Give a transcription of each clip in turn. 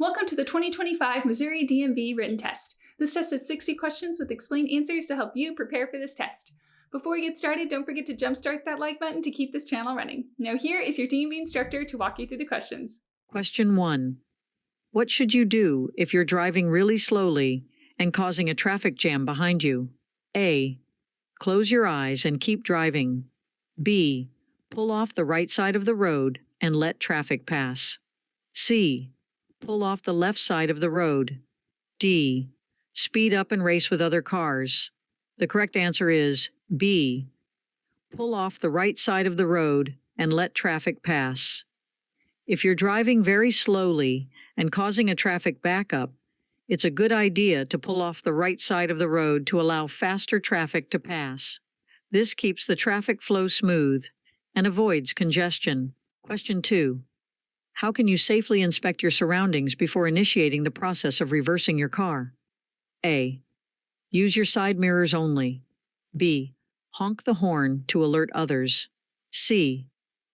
Welcome to the 2025 Missouri DMV written test. This test is 60 questions with explained answers to help you prepare for this test. Before we get started, don't forget to jumpstart that like button to keep this channel running. Now here is your DMV instructor to walk you through the questions. Question 1. What should you do if you're driving really slowly and causing a traffic jam behind you? A. Close your eyes and keep driving. B. Pull off the right side of the road and let traffic pass. C. Pull off the left side of the road. D. Speed up and race with other cars. The correct answer is B. Pull off the right side of the road and let traffic pass. If you're driving very slowly and causing a traffic backup, it's a good idea to pull off the right side of the road to allow faster traffic to pass. This keeps the traffic flow smooth and avoids congestion. Question 2. How can you safely inspect your surroundings before initiating the process of reversing your car? A. Use your side mirrors only. B. Honk the horn to alert others. C.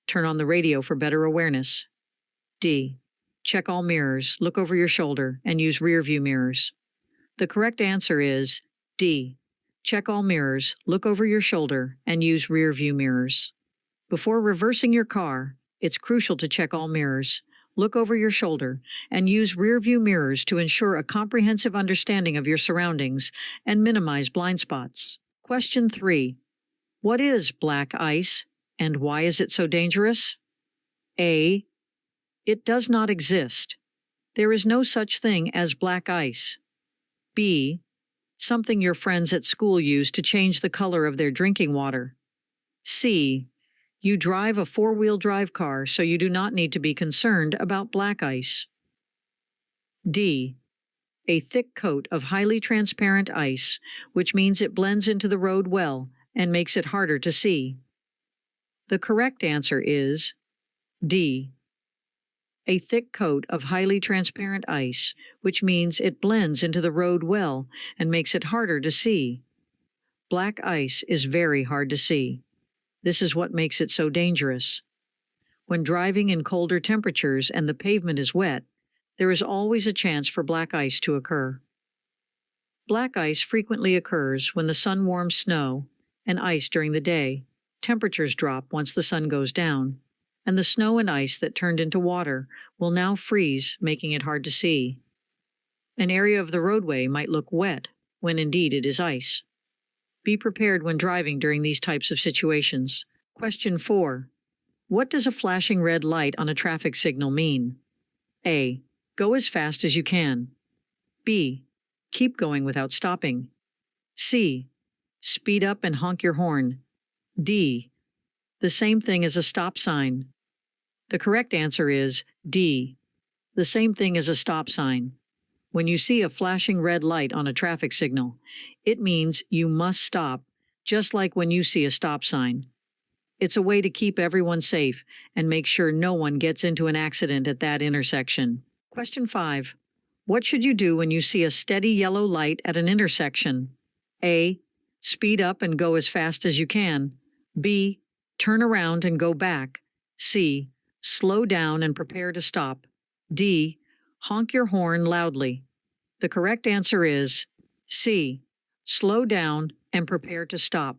Turn on the radio for better awareness. D. Check all mirrors, look over your shoulder, and use rear view mirrors. The correct answer is D. Check all mirrors, look over your shoulder, and use rear view mirrors. Before reversing your car, it's crucial to check all mirrors, look over your shoulder, and use rear view mirrors to ensure a comprehensive understanding of your surroundings and minimize blind spots. Question 3. What is black ice, and why is it so dangerous? A. It does not exist. There is no such thing as black ice. B. Something your friends at school use to change the color of their drinking water. C. You drive a four-wheel drive car, so you do not need to be concerned about black ice. D. A thick coat of highly transparent ice, which means it blends into the road well and makes it harder to see. The correct answer is D. A thick coat of highly transparent ice, which means it blends into the road well and makes it harder to see. Black ice is very hard to see. This is what makes it so dangerous. When driving in colder temperatures and the pavement is wet, there is always a chance for black ice to occur. Black ice frequently occurs when the sun warms snow and ice during the day. Temperatures drop once the sun goes down, and the snow and ice that turned into water will now freeze, making it hard to see. An area of the roadway might look wet when indeed it is ice. Be prepared when driving during these types of situations. Question 4. What does a flashing red light on a traffic signal mean? A. Go as fast as you can. B. Keep going without stopping. C. Speed up and honk your horn. D. The same thing as a stop sign. The correct answer is D. The same thing as a stop sign. When you see a flashing red light on a traffic signal, it means you must stop, just like when you see a stop sign. It's a way to keep everyone safe and make sure no one gets into an accident at that intersection. Question 5. What should you do when you see a steady yellow light at an intersection? A. Speed up and go as fast as you can. B. Turn around and go back. C. Slow down and prepare to stop. D. Honk your horn loudly. The correct answer is C. Slow down and prepare to stop.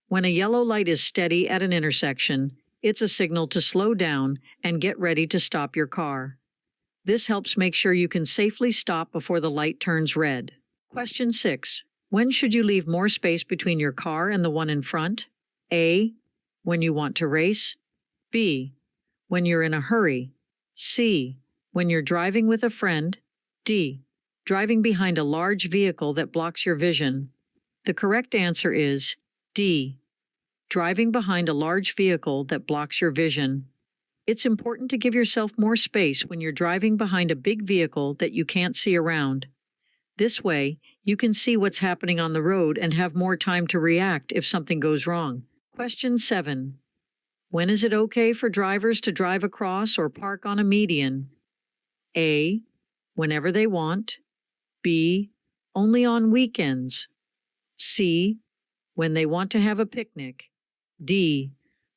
When a yellow light is steady at an intersection, it's a signal to slow down and get ready to stop your car. This helps make sure you can safely stop before the light turns red. Question 6. When should you leave more space between your car and the one in front? A. When you want to race. B. When you're in a hurry. C. When you're driving with a friend. D. Driving behind a large vehicle that blocks your vision. The correct answer is D. Driving behind a large vehicle that blocks your vision. It's important to give yourself more space when you're driving behind a big vehicle that you can't see around. This way, you can see what's happening on the road and have more time to react if something goes wrong. Question 7. When is it okay for drivers to drive across or park on a median? A. Whenever they want. B. Only on weekends. C. When they want to have a picnic. D.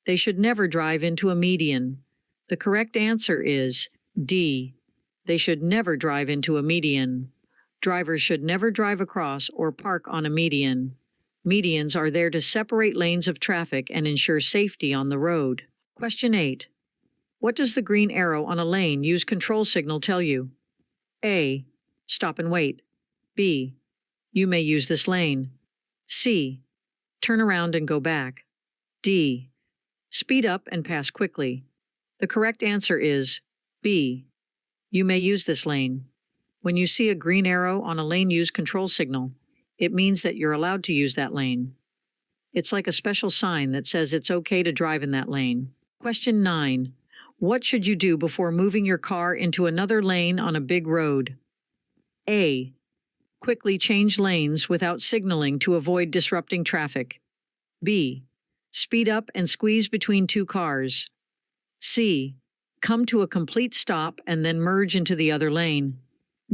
They should never drive into a median. The correct answer is D. They should never drive into a median. Drivers should never drive across or park on a median. Medians are there to separate lanes of traffic and ensure safety on the road. Question 8. What does the green arrow on a lane use control signal tell you? A. Stop and wait. B. You may use this lane. C. Turn around and go back. D. Speed up and pass quickly. The correct answer is B. You may use this lane. When you see a green arrow on a lane use control signal, it means that you're allowed to use that lane. It's like a special sign that says it's okay to drive in that lane. Question 9. What should you do before moving your car into another lane on a big road? A. Quickly change lanes without signaling to avoid disrupting traffic. B. Speed up and squeeze between two cars. C. Come to a complete stop and then merge into the other lane.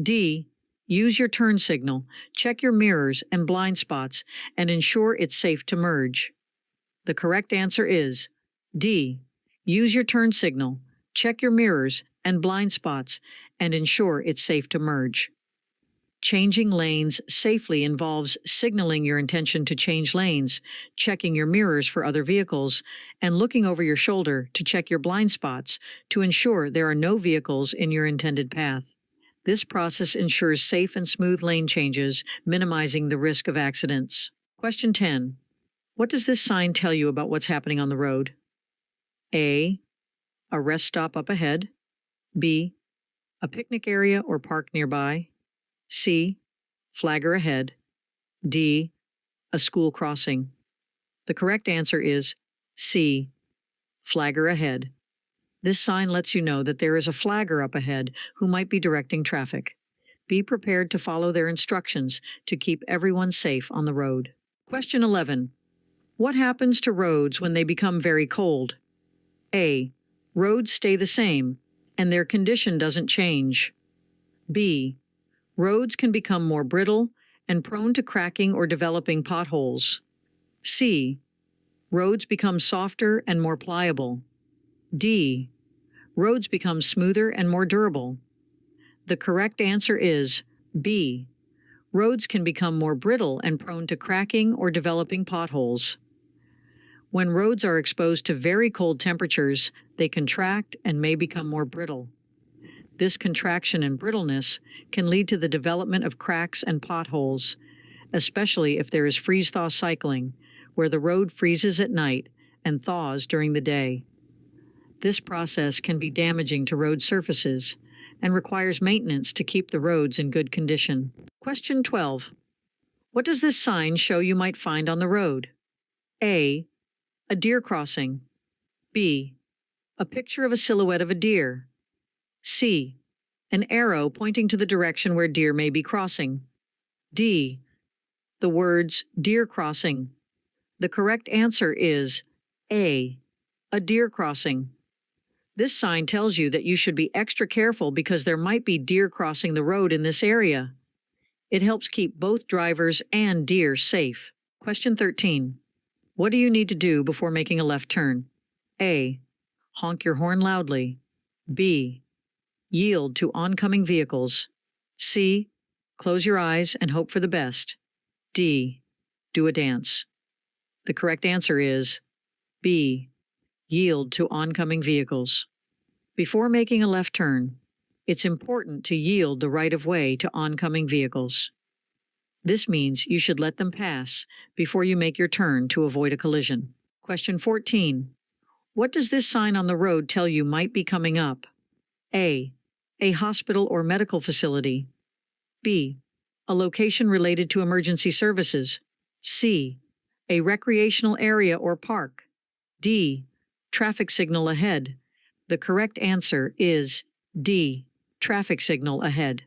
D. Use your turn signal, check your mirrors and blind spots, and ensure it's safe to merge. The correct answer is D. Use your turn signal, check your mirrors and blind spots, and ensure it's safe to merge. Changing lanes safely involves signaling your intention to change lanes, checking your mirrors for other vehicles, and looking over your shoulder to check your blind spots to ensure there are no vehicles in your intended path. This process ensures safe and smooth lane changes, minimizing the risk of accidents. Question 10. What does this sign tell you about what's happening on the road? A. A rest stop up ahead. B. A picnic area or park nearby. C. Flagger ahead. D. A school crossing. The correct answer is C. Flagger ahead. This sign lets you know that there is a flagger up ahead who might be directing traffic. Be prepared to follow their instructions to keep everyone safe on the road. Question 11. What happens to roads when they become very cold? A. Roads stay the same, and their condition doesn't change. B. Roads can become more brittle and prone to cracking or developing potholes. C. Roads become softer and more pliable. D. Roads become smoother and more durable. The correct answer is B. Roads can become more brittle and prone to cracking or developing potholes. When roads are exposed to very cold temperatures, they contract and may become more brittle. This contraction and brittleness can lead to the development of cracks and potholes, especially if there is freeze-thaw cycling, where the road freezes at night and thaws during the day. This process can be damaging to road surfaces and requires maintenance to keep the roads in good condition. Question 12. What does this sign show you might find on the road? A. A deer crossing. B. A picture of a silhouette of a deer. C. An arrow pointing to the direction where deer may be crossing. D. The words deer crossing. The correct answer is A. A deer crossing. This sign tells you that you should be extra careful because there might be deer crossing the road in this area. It helps keep both drivers and deer safe. Question 13. What do you need to do before making a left turn? A. Honk your horn loudly. B. Yield to oncoming vehicles. C. Close your eyes and hope for the best. D. Do a dance. The correct answer is B. Yield to oncoming vehicles. Before making a left turn, it's important to yield the right-of-way to oncoming vehicles. This means you should let them pass before you make your turn to avoid a collision. Question 14. What does this sign on the road tell you might be coming up? A. A hospital or medical facility. B. A location related to emergency services. C. A recreational area or park. D. Traffic signal ahead. The correct answer is D. Traffic signal ahead.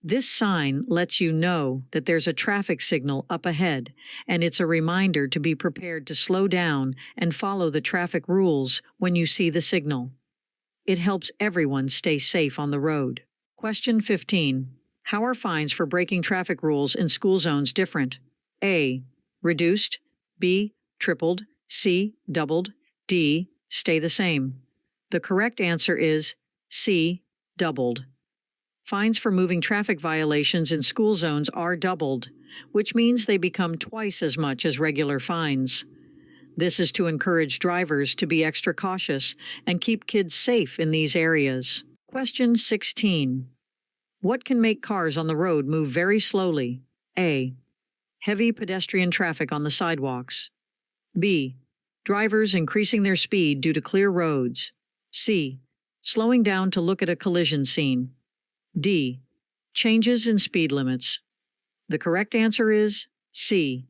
This sign lets you know that there's a traffic signal up ahead, and it's a reminder to be prepared to slow down and follow the traffic rules when you see the signal. It helps everyone stay safe on the road. Question 15. How are fines for breaking traffic rules in school zones different? A. Reduced. B. Tripled. C. Doubled. D. Stay the same. The correct answer is C. Doubled. Fines for moving traffic violations in school zones are doubled, which means they become twice as much as regular fines. This is to encourage drivers to be extra cautious and keep kids safe in these areas. Question 16. What can make cars on the road move very slowly? A. Heavy pedestrian traffic on the sidewalks. B. Drivers increasing their speed due to clear roads. C. Slowing down to look at a collision scene. D. Changes in speed limits. The correct answer is C.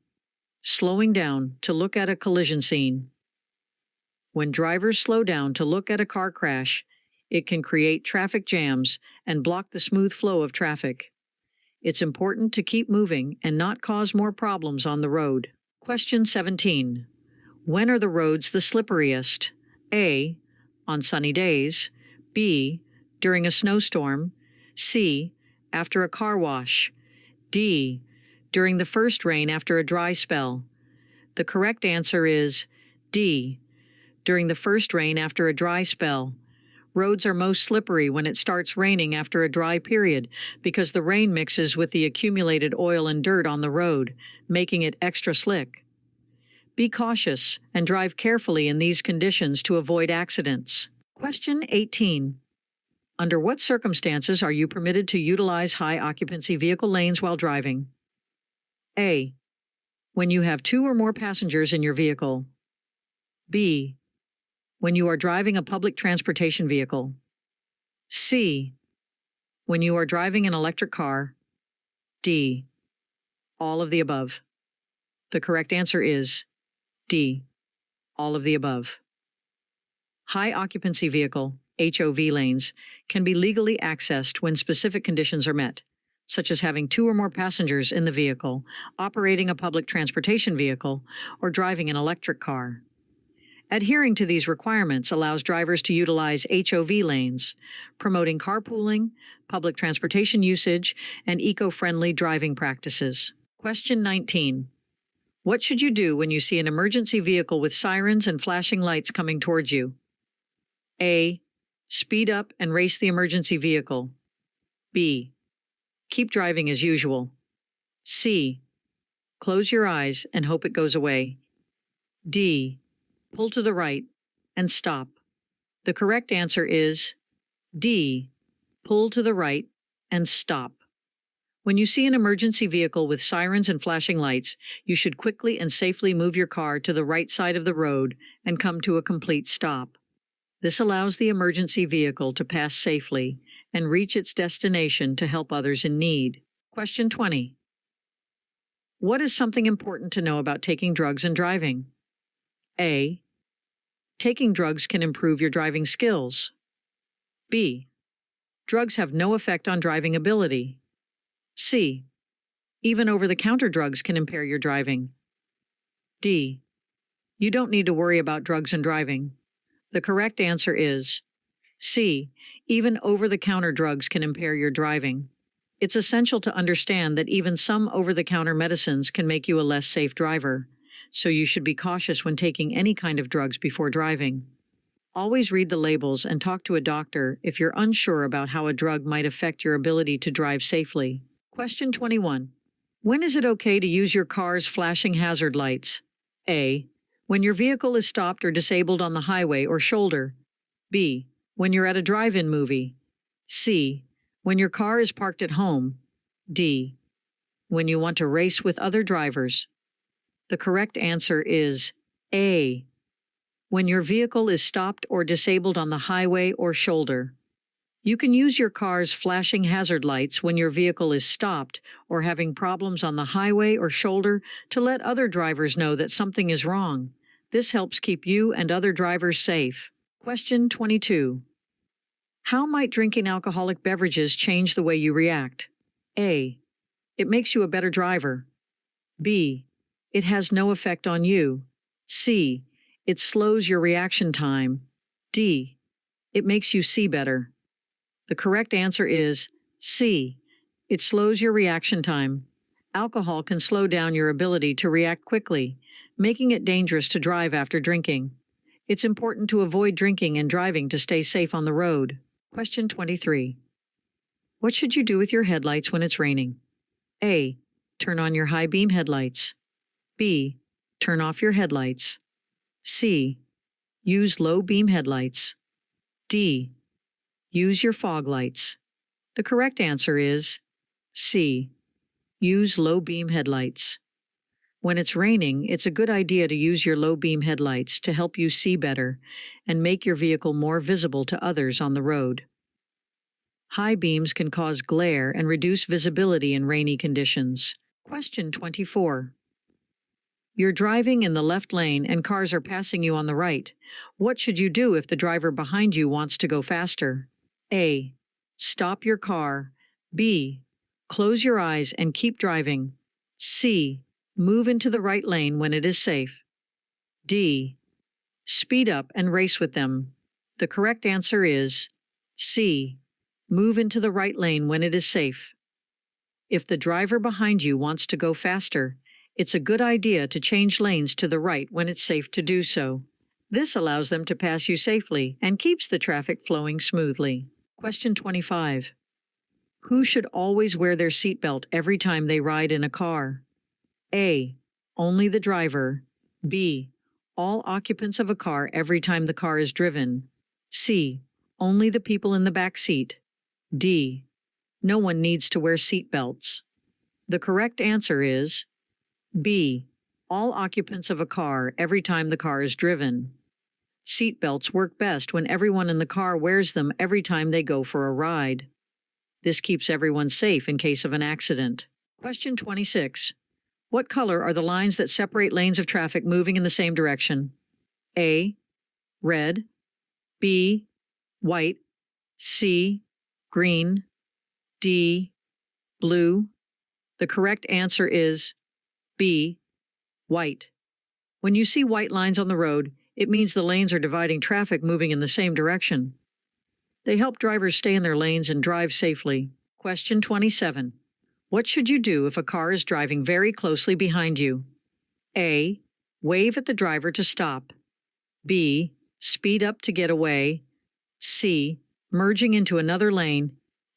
Slowing down to look at a collision scene. When drivers slow down to look at a car crash, it can create traffic jams and block the smooth flow of traffic. It's important to keep moving and not cause more problems on the road. Question 17. When are the roads the slipperiest? A. On sunny days. B. During a snowstorm. C. After a car wash. D. During the first rain after a dry spell. The correct answer is D. During the first rain after a dry spell. Roads are most slippery when it starts raining after a dry period because the rain mixes with the accumulated oil and dirt on the road, making it extra slick. Be cautious and drive carefully in these conditions to avoid accidents. Question 18. Under what circumstances are you permitted to utilize high-occupancy vehicle lanes while driving? A. When you have 2 or more passengers in your vehicle. B. When you are driving a public transportation vehicle. C. When you are driving an electric car. D. All of the above. The correct answer is D. All of the above. High-occupancy vehicle, HOV lanes, can be legally accessed when specific conditions are met, such as having 2 or more passengers in the vehicle, operating a public transportation vehicle, or driving an electric car. Adhering to these requirements allows drivers to utilize HOV lanes, promoting carpooling, public transportation usage, and eco-friendly driving practices. Question 19. What should you do when you see an emergency vehicle with sirens and flashing lights coming towards you? A. Speed up and race the emergency vehicle. B. Keep driving as usual. C. Close your eyes and hope it goes away. D. Pull to the right and stop. The correct answer is D. Pull to the right and stop. When you see an emergency vehicle with sirens and flashing lights, you should quickly and safely move your car to the right side of the road and come to a complete stop. This allows the emergency vehicle to pass safely and reach its destination to help others in need. Question 20. What is something important to know about taking drugs and driving? A. Taking drugs can improve your driving skills. B. Drugs have no effect on driving ability. C. Even over-the-counter drugs can impair your driving. D. You don't need to worry about drugs and driving. The correct answer is C. Even over-the-counter drugs can impair your driving. It's essential to understand that even some over-the-counter medicines can make you a less safe driver, so you should be cautious when taking any kind of drugs before driving. Always read the labels and talk to a doctor if you're unsure about how a drug might affect your ability to drive safely. Question 21. When is it okay to use your car's flashing hazard lights? A. When your vehicle is stopped or disabled on the highway or shoulder. B. When you're at a drive-in movie. C. When your car is parked at home. D. When you want to race with other drivers. The correct answer is A. When your vehicle is stopped or disabled on the highway or shoulder. You can use your car's flashing hazard lights when your vehicle is stopped or having problems on the highway or shoulder to let other drivers know that something is wrong. This helps keep you and other drivers safe. Question 22. How might drinking alcoholic beverages change the way you react? A. It makes you a better driver. B. It has no effect on you. C. It slows your reaction time. D. It makes you see better. The correct answer is C. It slows your reaction time. Alcohol can slow down your ability to react quickly, making it dangerous to drive after drinking. It's important to avoid drinking and driving to stay safe on the road. Question 23. What should you do with your headlights when it's raining? A. Turn on your high beam headlights. B. Turn off your headlights. C. Use low beam headlights. D. Use your fog lights. The correct answer is C. Use low beam headlights. When it's raining, it's a good idea to use your low beam headlights to help you see better and make your vehicle more visible to others on the road. High beams can cause glare and reduce visibility in rainy conditions. Question 24. You're driving in the left lane and cars are passing you on the right. What should you do if the driver behind you wants to go faster? A. Stop your car. B. Close your eyes and keep driving. C. Move into the right lane when it is safe. D. Speed up and race with them. The correct answer is C. Move into the right lane when it is safe. If the driver behind you wants to go faster, it's a good idea to change lanes to the right when it's safe to do so. This allows them to pass you safely and keeps the traffic flowing smoothly. Question 25. Who should always wear their seatbelt every time they ride in a car? A. Only the driver. B. All occupants of a car every time the car is driven. C. Only the people in the back seat. D. No one needs to wear seatbelts. The correct answer is B. All occupants of a car every time the car is driven. Seatbelts work best when everyone in the car wears them every time they go for a ride. This keeps everyone safe in case of an accident. Question 26. What color are the lines that separate lanes of traffic moving in the same direction? A. Red. B. White. C. Green. D. Blue. The correct answer is B. White. When you see white lines on the road, it means the lanes are dividing traffic moving in the same direction. They help drivers stay in their lanes and drive safely. Question 27. What should you do if a car is driving very closely behind you? A. Wave at the driver to stop. B. Speed up to get away. C. Merging into another lane.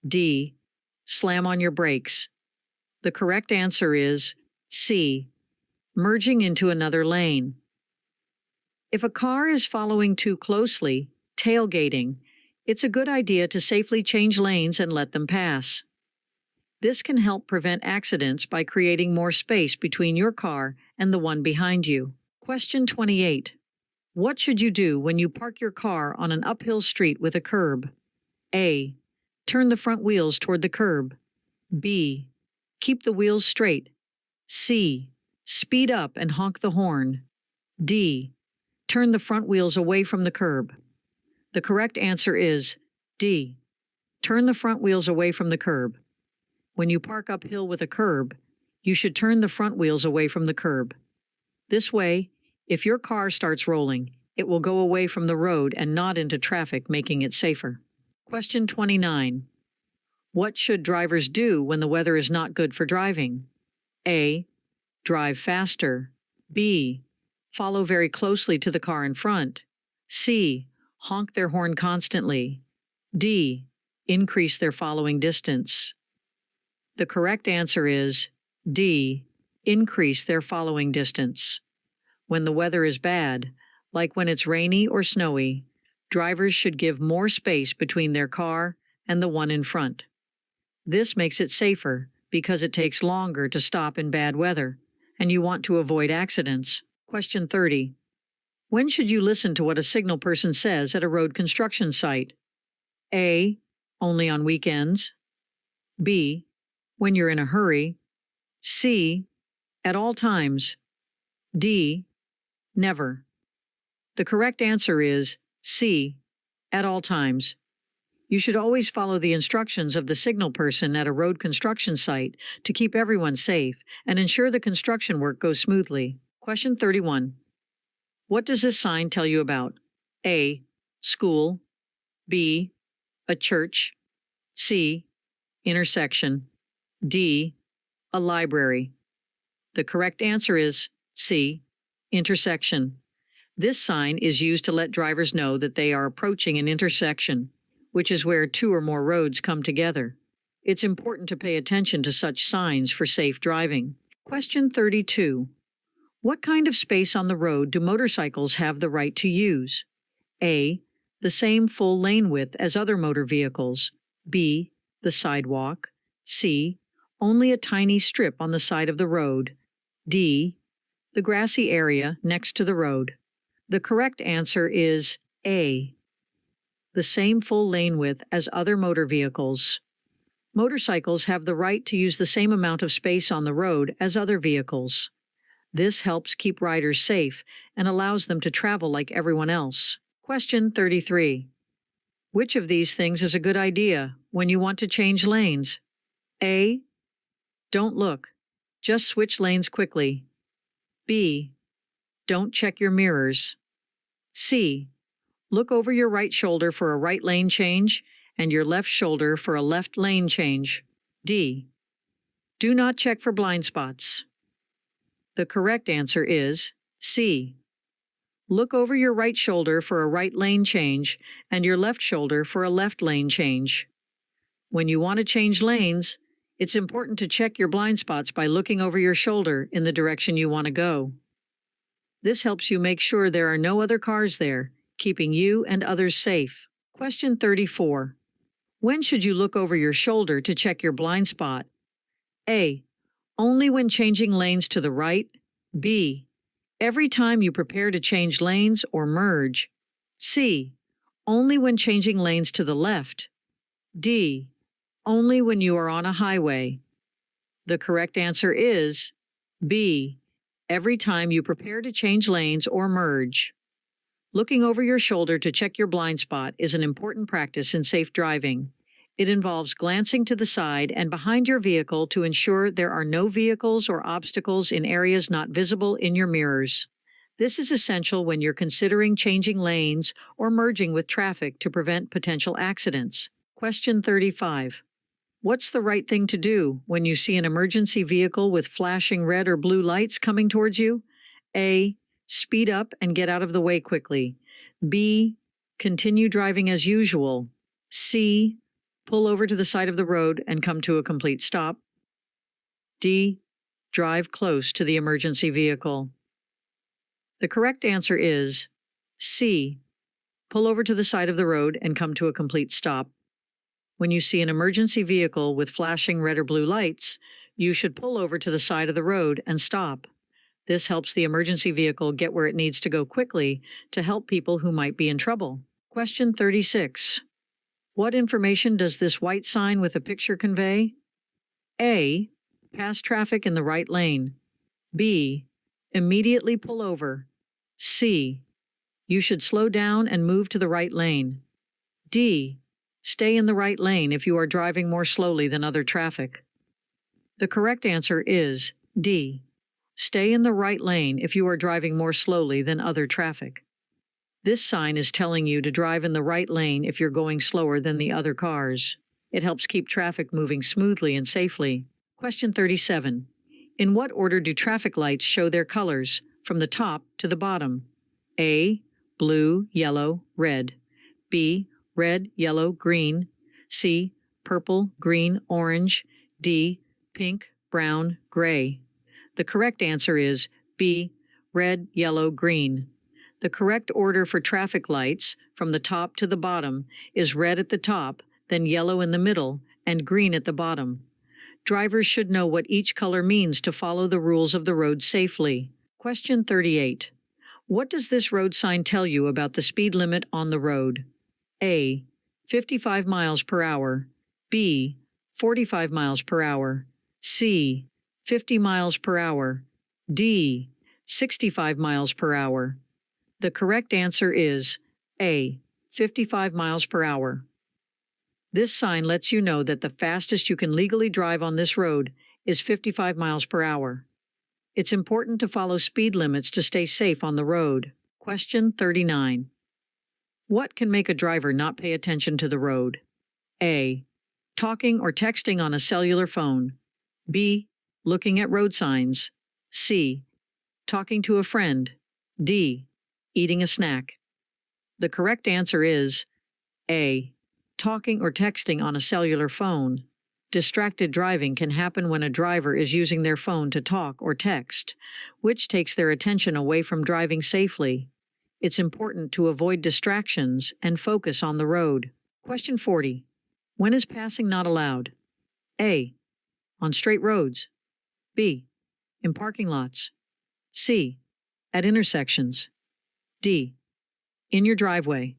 D. Slam on your brakes. The correct answer is C. Merging into another lane. If a car is following too closely, tailgating, it's a good idea to safely change lanes and let them pass. This can help prevent accidents by creating more space between your car and the one behind you. Question 28. What should you do when you park your car on an uphill street with a curb? A. Turn the front wheels toward the curb. B. Keep the wheels straight. C. Speed up and honk the horn. D. Turn the front wheels away from the curb. The correct answer is D. Turn the front wheels away from the curb. When you park uphill with a curb, you should turn the front wheels away from the curb. This way, if your car starts rolling, it will go away from the road and not into traffic, making it safer. Question 29. What should drivers do when the weather is not good for driving? A. Drive faster. B. Follow very closely to the car in front. C. Honk their horn constantly. D. Increase their following distance. The correct answer is D. Increase their following distance. When the weather is bad, like when it's rainy or snowy, drivers should give more space between their car and the one in front. This makes it safer because it takes longer to stop in bad weather, and you want to avoid accidents. Question 30. When should you listen to what a signal person says at a road construction site? A. Only on weekends. B. When you're in a hurry. C. At all times. D. Never. The correct answer is C. At all times. You should always follow the instructions of the signal person at a road construction site to keep everyone safe and ensure the construction work goes smoothly. Question 31. What does this sign tell you about? A. School. B. A church. C. Intersection. D. A library. The correct answer is C. Intersection. This sign is used to let drivers know that they are approaching an intersection, which is where two or more roads come together. It's important to pay attention to such signs for safe driving. Question 32. What kind of space on the road do motorcycles have the right to use? A. The same full lane width as other motor vehicles. B. The sidewalk. C. Only a tiny strip on the side of the road. D. The grassy area next to the road. The correct answer is A. The same full lane width as other motor vehicles. Motorcycles have the right to use the same amount of space on the road as other vehicles. This helps keep riders safe and allows them to travel like everyone else. Question 33. Which of these things is a good idea when you want to change lanes? A. Don't look. Just switch lanes quickly. B. Don't check your mirrors. C. Look over your right shoulder for a right lane change and your left shoulder for a left lane change. D. Do not check for blind spots. The correct answer is C. Look over your right shoulder for a right lane change and your left shoulder for a left lane change. When you want to change lanes, it's important to check your blind spots by looking over your shoulder in the direction you want to go. This helps you make sure there are no other cars there, keeping you and others safe. Question 34. When should you look over your shoulder to check your blind spot? A. Only when changing lanes to the right. B. Every time you prepare to change lanes or merge. C. Only when changing lanes to the left. D. Only when you are on a highway. The correct answer is B. Every time you prepare to change lanes or merge. Looking over your shoulder to check your blind spot is an important practice in safe driving. It involves glancing to the side and behind your vehicle to ensure there are no vehicles or obstacles in areas not visible in your mirrors. This is essential when you're considering changing lanes or merging with traffic to prevent potential accidents. Question 35. What's the right thing to do when you see an emergency vehicle with flashing red or blue lights coming towards you? A. Speed up and get out of the way quickly. B. Continue driving as usual. C. Pull over to the side of the road and come to a complete stop. D. Drive close to the emergency vehicle. The correct answer is C. Pull over to the side of the road and come to a complete stop. When you see an emergency vehicle with flashing red or blue lights, you should pull over to the side of the road and stop. This helps the emergency vehicle get where it needs to go quickly to help people who might be in trouble. Question 36. What information does this white sign with a picture convey? A. Pass traffic in the right lane. B. Immediately pull over. C. You should slow down and move to the right lane. D. Stay in the right lane if you are driving more slowly than other traffic. The correct answer is D. Stay in the right lane if you are driving more slowly than other traffic. This sign is telling you to drive in the right lane if you're going slower than the other cars. It helps keep traffic moving smoothly and safely. Question 37. In what order do traffic lights show their colors, from the top to the bottom? A. Blue, yellow, red. B. Red, yellow, green. C. Purple, green, orange. D. Pink, brown, gray. The correct answer is B. Red, yellow, green. The correct order for traffic lights, from the top to the bottom, is red at the top, then yellow in the middle, and green at the bottom. Drivers should know what each color means to follow the rules of the road safely. Question 38. What does this road sign tell you about the speed limit on the road? A. 55 miles per hour. B. 45 miles per hour. C. 50 miles per hour. D. 65 miles per hour. The correct answer is A. 55 miles per hour. This sign lets you know that the fastest you can legally drive on this road is 55 miles per hour. It's important to follow speed limits to stay safe on the road. Question 39. What can make a driver not pay attention to the road? A. Talking or texting on a cellular phone. B. Looking at road signs. C. Talking to a friend. D. Eating a snack. The correct answer is A. Talking or texting on a cellular phone. Distracted driving can happen when a driver is using their phone to talk or text, which takes their attention away from driving safely. It's important to avoid distractions and focus on the road. Question 40. When is passing not allowed? A. On straight roads. B. In parking lots. C. At intersections. D. In your driveway.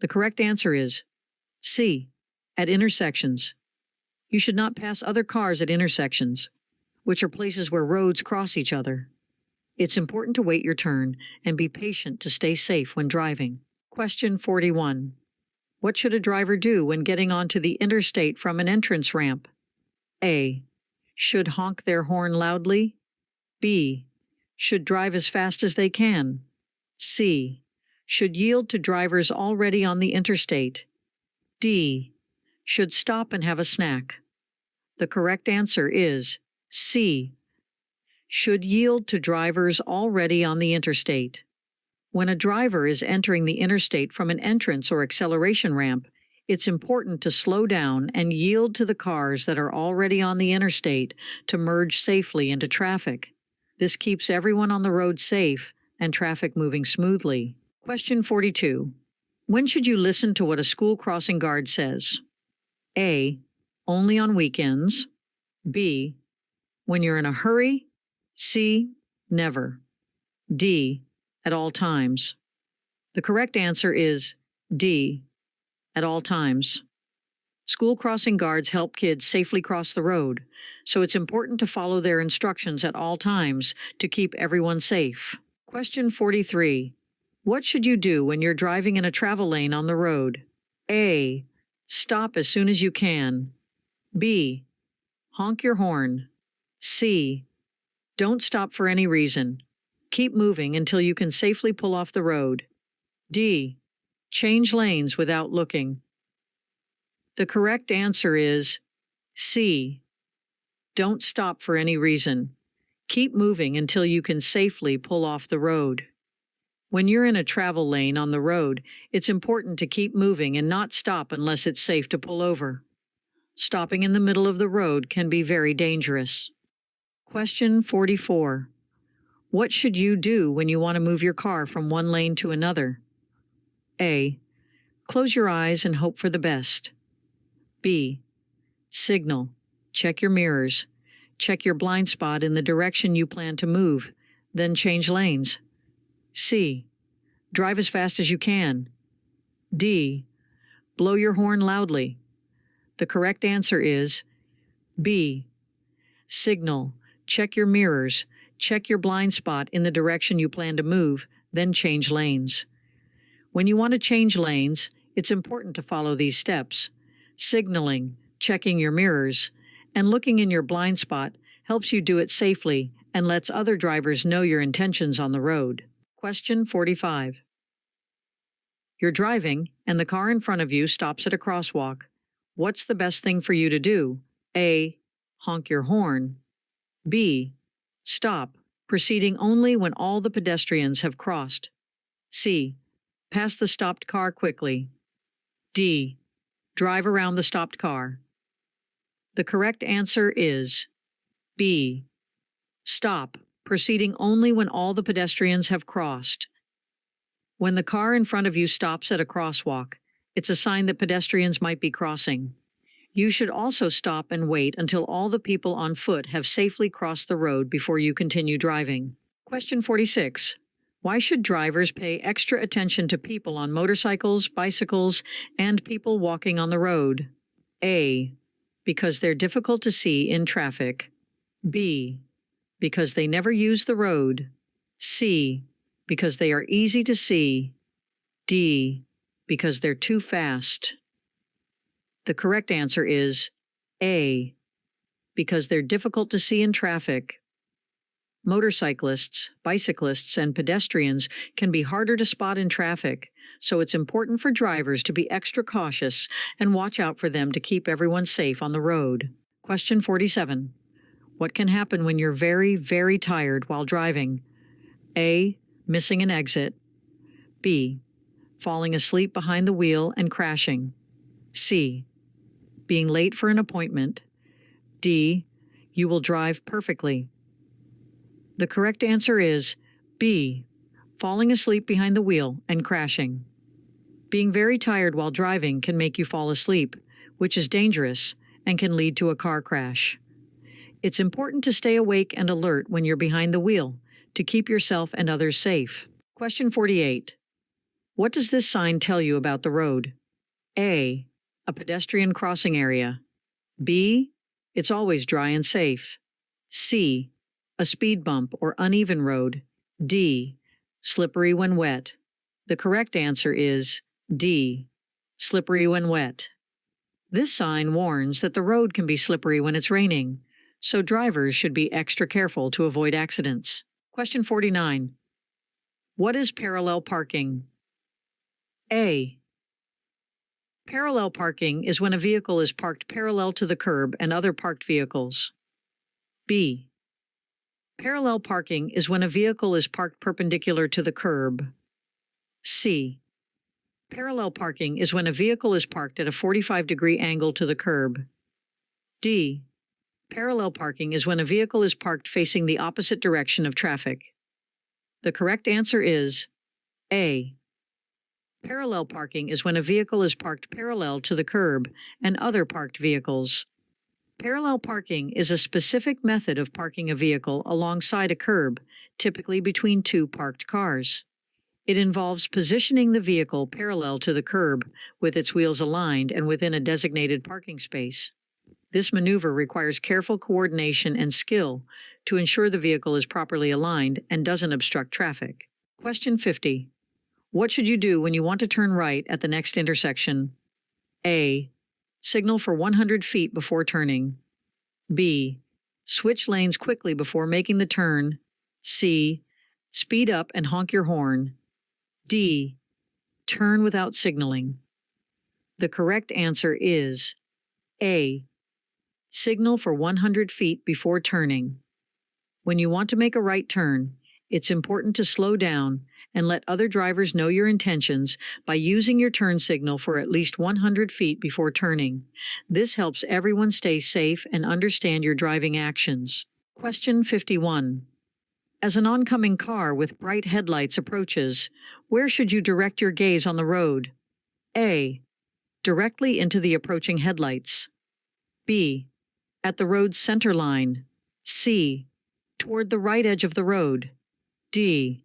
The correct answer is C. At intersections. You should not pass other cars at intersections, which are places where roads cross each other. It's important to wait your turn and be patient to stay safe when driving. Question 41. What should a driver do when getting onto the interstate from an entrance ramp? A. Should honk their horn loudly. B. Should drive as fast as they can. C. Should yield to drivers already on the interstate. D. Should stop and have a snack. The correct answer is C. Should yield to drivers already on the interstate. When a driver is entering the interstate from an entrance or acceleration ramp, it's important to slow down and yield to the cars that are already on the interstate to merge safely into traffic. This keeps everyone on the road safe and traffic moving smoothly. Question 42. When should you listen to what a school crossing guard says? A. Only on weekends. B. When you're in a hurry. C. Never. D. At all times. The correct answer is D. At all times. School crossing guards help kids safely cross the road, so it's important to follow their instructions at all times to keep everyone safe. Question 43. What should you do when you're driving in a travel lane on the road? A. Stop as soon as you can. B. Honk your horn. C. Don't stop for any reason. Keep moving until you can safely pull off the road. D. Change lanes without looking. The correct answer is C. Don't stop for any reason. Keep moving until you can safely pull off the road. When you're in a travel lane on the road, it's important to keep moving and not stop unless it's safe to pull over. Stopping in the middle of the road can be very dangerous. Question 44. What should you do when you want to move your car from one lane to another? A. Close your eyes and hope for the best. B. Signal. Check your mirrors. Check your blind spot in the direction you plan to move, then change lanes. C. Drive as fast as you can. D. Blow your horn loudly. The correct answer is B. Signal. Check your mirrors. Check your blind spot in the direction you plan to move, then change lanes. When you want to change lanes, it's important to follow these steps. Signaling, checking your mirrors, and looking in your blind spot helps you do it safely and lets other drivers know your intentions on the road. Question 45. You're driving, and the car in front of you stops at a crosswalk. What's the best thing for you to do? A. Honk your horn. B. Stop, proceeding only when all the pedestrians have crossed. C. Pass the stopped car quickly. D. Drive around the stopped car. The correct answer is B. Stop, proceeding only when all the pedestrians have crossed. When the car in front of you stops at a crosswalk, it's a sign that pedestrians might be crossing. You should also stop and wait until all the people on foot have safely crossed the road before you continue driving. Question 46. Why should drivers pay extra attention to people on motorcycles, bicycles, and people walking on the road? A. Because they're difficult to see in traffic. B. Because they never use the road. C. Because they are easy to see. D. Because they're too fast. The correct answer is A. Because they're difficult to see in traffic. Motorcyclists, bicyclists, and pedestrians can be harder to spot in traffic, so it's important for drivers to be extra cautious and watch out for them to keep everyone safe on the road. Question 47. What can happen when you're very, very tired while driving? A. Missing an exit. B. Falling asleep behind the wheel and crashing. C. being late for an appointment. D. You will drive perfectly. The correct answer is B. Falling asleep behind the wheel and crashing. Being very tired while driving can make you fall asleep, which is dangerous and can lead to a car crash. It's important to stay awake and alert when you're behind the wheel to keep yourself and others safe. Question 48. What does this sign tell you about the road? A. A pedestrian crossing area. B. It's always dry and safe. C. A speed bump or uneven road. D. Slippery when wet. The correct answer is D. Slippery when wet. This sign warns that the road can be slippery when it's raining, so drivers should be extra careful to avoid accidents. Question 49. What is parallel parking? A. Parallel parking is when a vehicle is parked parallel to the curb and other parked vehicles. B. Parallel parking is when a vehicle is parked perpendicular to the curb. C. Parallel parking is when a vehicle is parked at a 45-degree angle to the curb. D. Parallel parking is when a vehicle is parked facing the opposite direction of traffic. The correct answer is A. Parallel parking is when a vehicle is parked parallel to the curb and other parked vehicles. Parallel parking is a specific method of parking a vehicle alongside a curb, typically between two parked cars. It involves positioning the vehicle parallel to the curb with its wheels aligned and within a designated parking space. This maneuver requires careful coordination and skill to ensure the vehicle is properly aligned and doesn't obstruct traffic. Question 50. What should you do when you want to turn right at the next intersection? A. Signal for 100 feet before turning. B. Switch lanes quickly before making the turn. C. Speed up and honk your horn. D. Turn without signaling. The correct answer is A. Signal for 100 feet before turning. When you want to make a right turn, it's important to slow down and let other drivers know your intentions by using your turn signal for at least 100 feet before turning. This helps everyone stay safe and understand your driving actions. Question 51. As an oncoming car with bright headlights approaches, where should you direct your gaze on the road? A. Directly into the approaching headlights. B. At the road's center line. C. Toward the right edge of the road. D.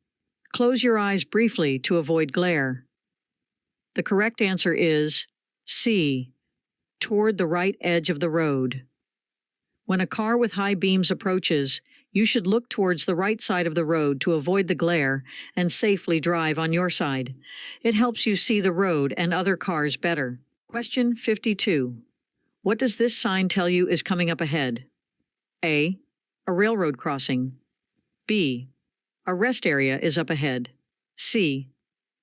Close your eyes briefly to avoid glare. The correct answer is C. Toward the right edge of the road. When a car with high beams approaches, you should look towards the right side of the road to avoid the glare and safely drive on your side. It helps you see the road and other cars better. Question 52. What does this sign tell you is coming up ahead? A. A railroad crossing. B. A rest area is up ahead. C.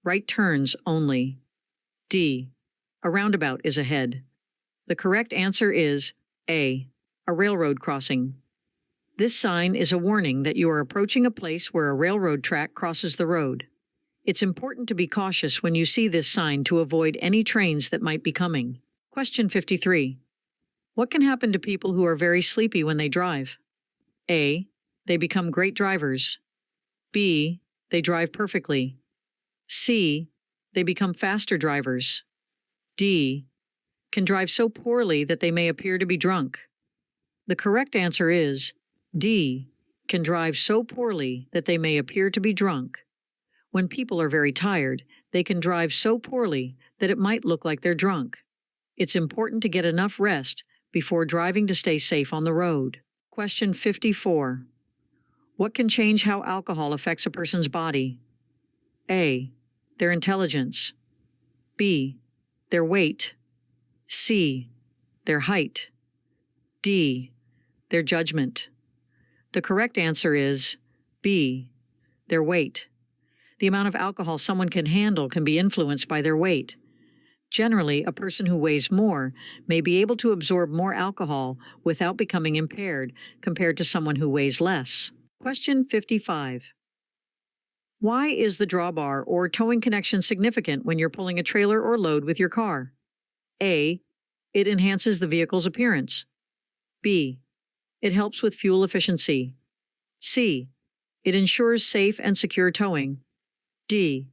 Right turns only. D. A roundabout is ahead. The correct answer is A. A railroad crossing. This sign is a warning that you are approaching a place where a railroad track crosses the road. It's important to be cautious when you see this sign to avoid any trains that might be coming. Question 53. What can happen to people who are very sleepy when they drive? A. They become great drivers. B. They drive perfectly. C. They become faster drivers. D. Can drive so poorly that they may appear to be drunk. The correct answer is D. Can drive so poorly that they may appear to be drunk. When people are very tired, they can drive so poorly that it might look like they're drunk. It's important to get enough rest before driving to stay safe on the road. Question 54. What can change how alcohol affects a person's body? A. Their intelligence. B. Their weight. C. Their height. D. Their judgment. The correct answer is B. Their weight. The amount of alcohol someone can handle can be influenced by their weight. Generally, a person who weighs more may be able to absorb more alcohol without becoming impaired compared to someone who weighs less. Question 55. Why is the drawbar or towing connection significant when you're pulling a trailer or load with your car? A. It enhances the vehicle's appearance. B. It helps with fuel efficiency. C. It ensures safe and secure towing. D.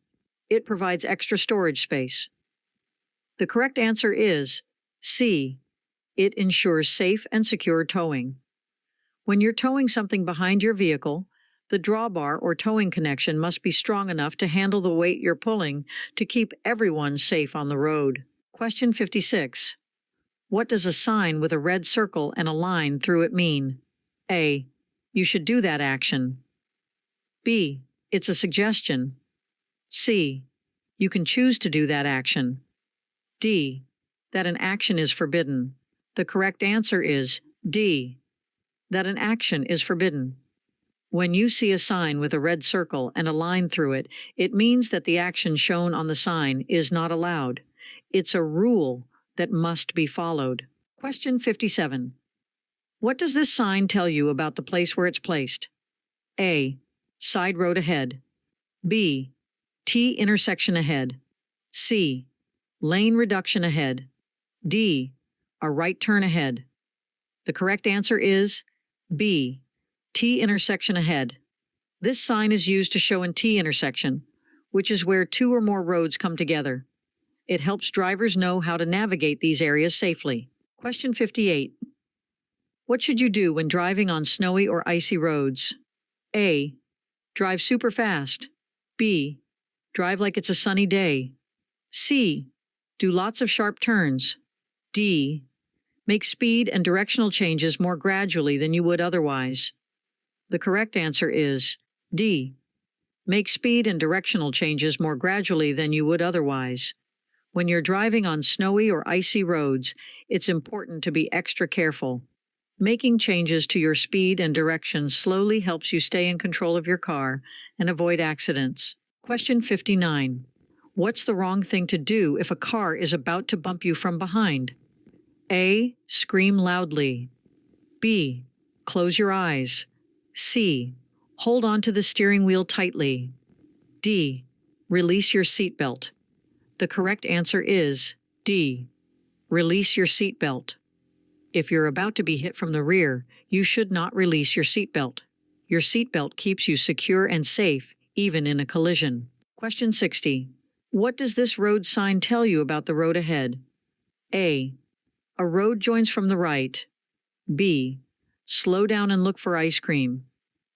It provides extra storage space. The correct answer is C. It ensures safe and secure towing. When you're towing something behind your vehicle, the drawbar or towing connection must be strong enough to handle the weight you're pulling to keep everyone safe on the road. Question 56. What does a sign with a red circle and a line through it mean? A. You should do that action. B. It's a suggestion. C. You can choose to do that action. D. That an action is forbidden. The correct answer is D. That an action is forbidden. When you see a sign with a red circle and a line through it, it means that the action shown on the sign is not allowed. It's a rule that must be followed. Question 57. What does this sign tell you about the place where it's placed? A. Side road ahead. B. T intersection ahead. C. Lane reduction ahead. D. A right turn ahead. The correct answer is B. T intersection ahead. This sign is used to show an T intersection, which is where two or more roads come together. It helps drivers know how to navigate these areas safely. Question 58. What should you do when driving on snowy or icy roads? A. Drive super fast. B. Drive like it's a sunny day. C. Do lots of sharp turns. D. Make speed and directional changes more gradually than you would otherwise. The correct answer is D. Make speed and directional changes more gradually than you would otherwise. When you're driving on snowy or icy roads, it's important to be extra careful. Making changes to your speed and direction slowly helps you stay in control of your car and avoid accidents. Question 59. What's the wrong thing to do if a car is about to bump you from behind? A. Scream loudly. B. Close your eyes. C. Hold on to the steering wheel tightly. D. Release your seatbelt. The correct answer is D. Release your seatbelt. If you're about to be hit from the rear, you should not release your seatbelt. Your seatbelt keeps you secure and safe, even in a collision. Question 60. What does this road sign tell you about the road ahead? A. A road joins from the right. B. Slow down and look for ice cream.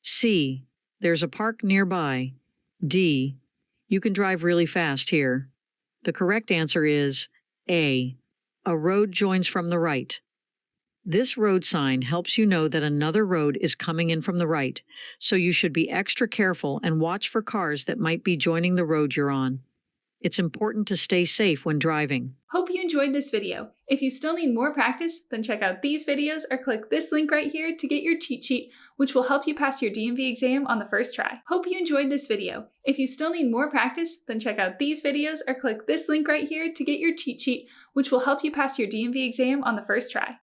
C. There's a park nearby. D. You can drive really fast here. The correct answer is A. A road joins from the right. This road sign helps you know that another road is coming in from the right, so you should be extra careful and watch for cars that might be joining the road you're on. It's important to stay safe when driving. Hope you enjoyed this video. If you still need more practice, then check out these videos or click this link right here to get your cheat sheet, which will help you pass your DMV exam on the first try. Hope you enjoyed this video. If you still need more practice, then check out these videos or click this link right here to get your cheat sheet, which will help you pass your DMV exam on the first try.